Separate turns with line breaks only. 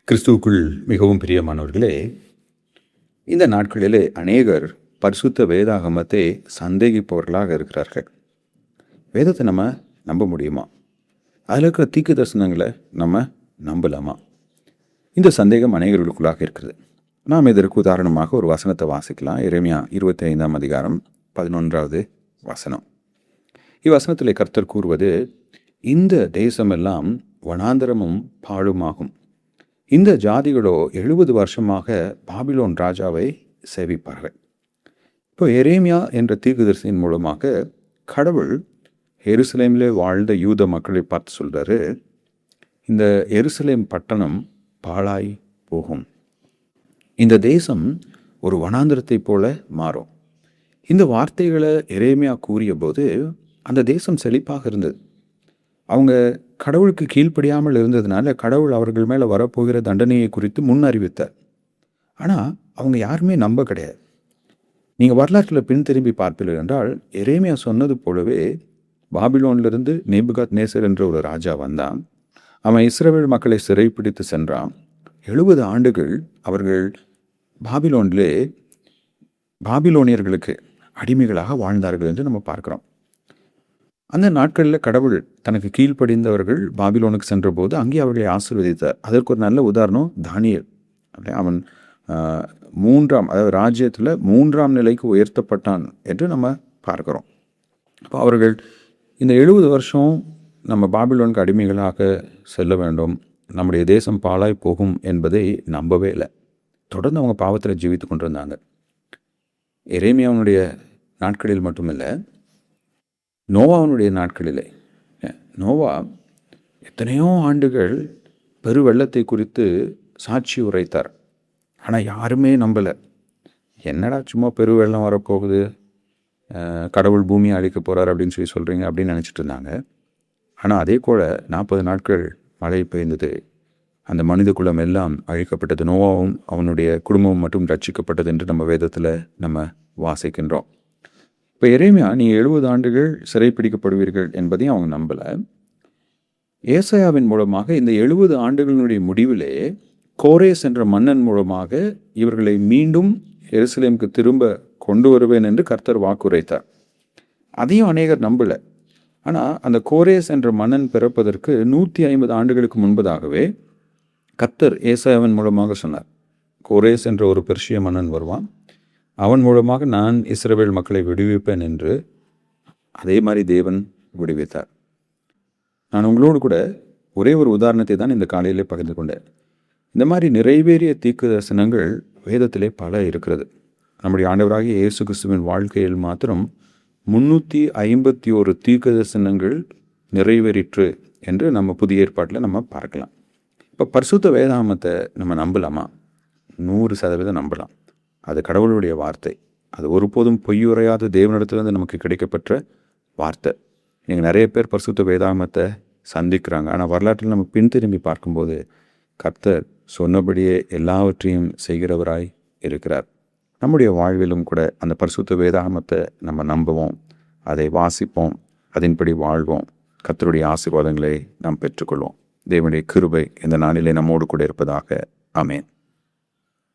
கிறிஸ்துவுக்குள் மிகவும் பிரியமானவர்களே, இந்த நாட்களிலே அநேகர் பரிசுத்த வேதாகமத்தை சந்தேகிப்பவர்களாக இருக்கிறார்கள். வேதத்தை நம்ம நம்ப முடியுமா? அதில் இருக்கிற தீர்க்க தரிசனங்களை நம்ம நம்பலாமா? இந்த சந்தேகம் அநேகர்களுக்குள்ளாக இருக்கிறது. நாம் இதற்கு உதாரணமாக ஒரு வசனத்தை வாசிக்கலாம். எரேமியா 25ஆம் அதிகாரம் 11வது வசனம். இவ்வசனத்திலே கர்த்தர் கூறுவது, இந்த தேசமெல்லாம் வனாந்தரமும் பாழுமாகும். இந்த ஜாதிகளோ 70 வருஷமாக பாபிலோன் ராஜாவை சேவிப்பார்கள். இப்போ எரேமியா என்ற தீர்க்கதரிசியின் மூலமாக கடவுள் எருசலேமிலே வாழ்ந்த யூத மக்களை பார்த்து சொல்றாரு, இந்த எருசலேம் பட்டணம் பாழாய் போகும், இந்த தேசம் ஒரு வனாந்திரத்தை போல மாறும். இந்த வார்த்தைகளை எரேமியா கூறிய போது அந்த தேசம் செழிப்பாக இருந்தது. அவங்க கடவுளுக்கு கீழ்ப்படியாமல் இருந்ததுனால கடவுள் அவர்கள் மேலே வரப்போகிற தண்டனையை குறித்து முன் அறிவித்தார். ஆனால் அவங்க யாருமே நம்ப கிடையாது. நீங்கள் வரலாற்றில் பின் திரும்பி பார்ப்பீர்கள் என்றால், எரேமியா சொன்னது போலவே பாபிலோனிலிருந்து நேபுகாத்நேசர் என்ற ஒரு ராஜா வந்தான். அவன் இஸ்ரவேல் மக்களை சிறைப்பிடித்து சென்றான். 70 ஆண்டுகள் அவர்கள் பாபிலோனிலே பாபிலோனியர்களுக்கு அடிமைகளாக வாழ்ந்தார்கள் என்று நம்ம பார்க்குறோம். அந்த நாட்களில் கடவுள் தனக்கு கீழ்ப்படிந்தவர்கள் பாபிலோனுக்கு சென்ற போது அங்கே அவர்களை ஆசீர்வதித்தார். அதற்கு ஒரு நல்ல உதாரணம் தானியேல். அவன் அதாவது ராஜ்யத்தில் 3ஆம் நிலைக்கு உயர்த்தப்பட்டான் என்று நம்ம பார்க்குறோம். இப்போ அவர்கள் இந்த 70 வருஷம் நம்ம பாபிலோனுக்கு அடிமைகளாக செல்ல வேண்டும், நம்முடைய தேசம் பாழாய் போகும் என்பதை நம்பவே இல்லை. தொடர்ந்து அவங்க பாவத்தில் ஜீவித்து கொண்டிருந்தாங்க. எரேமியாவுடைய நாட்களில் மட்டுமில்லை, நோவாவுடைய நாட்களிலே நோவா எத்தனையோ ஆண்டுகள் பெரு வெள்ளத்தை குறித்து சாட்சி உரைத்தார். ஆனால் யாருமே நம்பலை. என்னடா சும்மா பெரு வெள்ளம் வரப்போகுது, கடவுள் பூமியை அழிக்க போகிறார் அப்படின்னு சொல்கிறீங்க அப்படின்னு நினச்சிட்டு இருந்தாங்க. ஆனால் அதே போல் 40 நாட்கள் மழை பெய்ந்தது, அந்த மனித குலம் எல்லாம் அழிக்கப்பட்டது, நோவாவும் அவனுடைய குடும்பமும் மட்டும் ரட்சிக்கப்பட்டது என்று நம்ம வேதத்தில் நம்ம வாசிக்கின்றோம். இப்போ எரேமியா, நீங்கள் 70 ஆண்டுகள் சிறைப்பிடிக்கப்படுவீர்கள் என்பதையும் அவங்க நம்பலை. ஏசாயாவின் மூலமாக இந்த 70 ஆண்டுகளினுடைய முடிவிலே கோரேஸ் என்ற மன்னன் மூலமாக இவர்களை மீண்டும் எருசலேமுக்கு திரும்ப கொண்டு வருவேன் என்று கர்த்தர் வாக்குரைத்தார். அதையும் அநேகர் நம்பலை. ஆனால் அந்த கோரேஸ் என்ற மன்னன் பிறப்பதற்கு 150 ஆண்டுகளுக்கு முன்பதாகவே கர்த்தர் ஏசாயாவின் மூலமாக சொன்னார், கோரேஸ் என்ற ஒரு பெர்ஷிய மன்னன் வருவான், அவன் மூலமாக நான் இஸ்ரவேல் மக்களை விடுவிப்பேன் என்று. அதே மாதிரி தேவன் விடுவித்தார். நான் உங்களோடு கூட ஒரே ஒரு உதாரணத்தை தான் இந்த காலையிலே பகிர்ந்து கொண்டேன். இந்த மாதிரி நிறைவேறிய தீர்க்க தரிசனங்கள் வேதத்திலே பல இருக்கிறது. நம்முடைய ஆண்டவராகிய இயேசு கிறிஸ்துவின் வாழ்க்கையில் மாத்திரம் 351 தீர்க்க தரிசனங்கள் நிறைவேறிற்று என்று நம்ம புதிய ஏற்பாட்டில் நம்ம பார்க்கலாம். இப்போ பரிசுத்த வேதாகமத்தை நம்ம நம்பலாமா? 100% நம்பலாம். அது கடவுளுடைய வார்த்தை. அது ஒருபோதும் பொய்யுரையாத தேவனிடத்திலிருந்து நமக்கு கிடைக்கப்பெற்ற வார்த்தை. நீங்கள் நிறைய பேர் பரிசுத்த வேதாகமத்தை சந்திக்கிறாங்க. ஆனால் வரலாற்றில் நம்ம பின் திரும்பி பார்க்கும்போது கர்த்தர் சொன்னபடியே எல்லாவற்றையும் செய்கிறவராய் இருக்கிறார். நம்முடைய வாழ்விலும் கூட அந்த பரிசுத்த வேதாகமத்தை நம்ம நம்புவோம், அதை வாசிப்போம், அதன்படி வாழ்வோம். கர்த்தருடைய ஆசீர்வாதங்களை நாம் பெற்றுக்கொள்வோம். தேவனுடைய கிருபை இந்த நாளிலே நம்மோடு கூட இருப்பதாக. ஆமென்.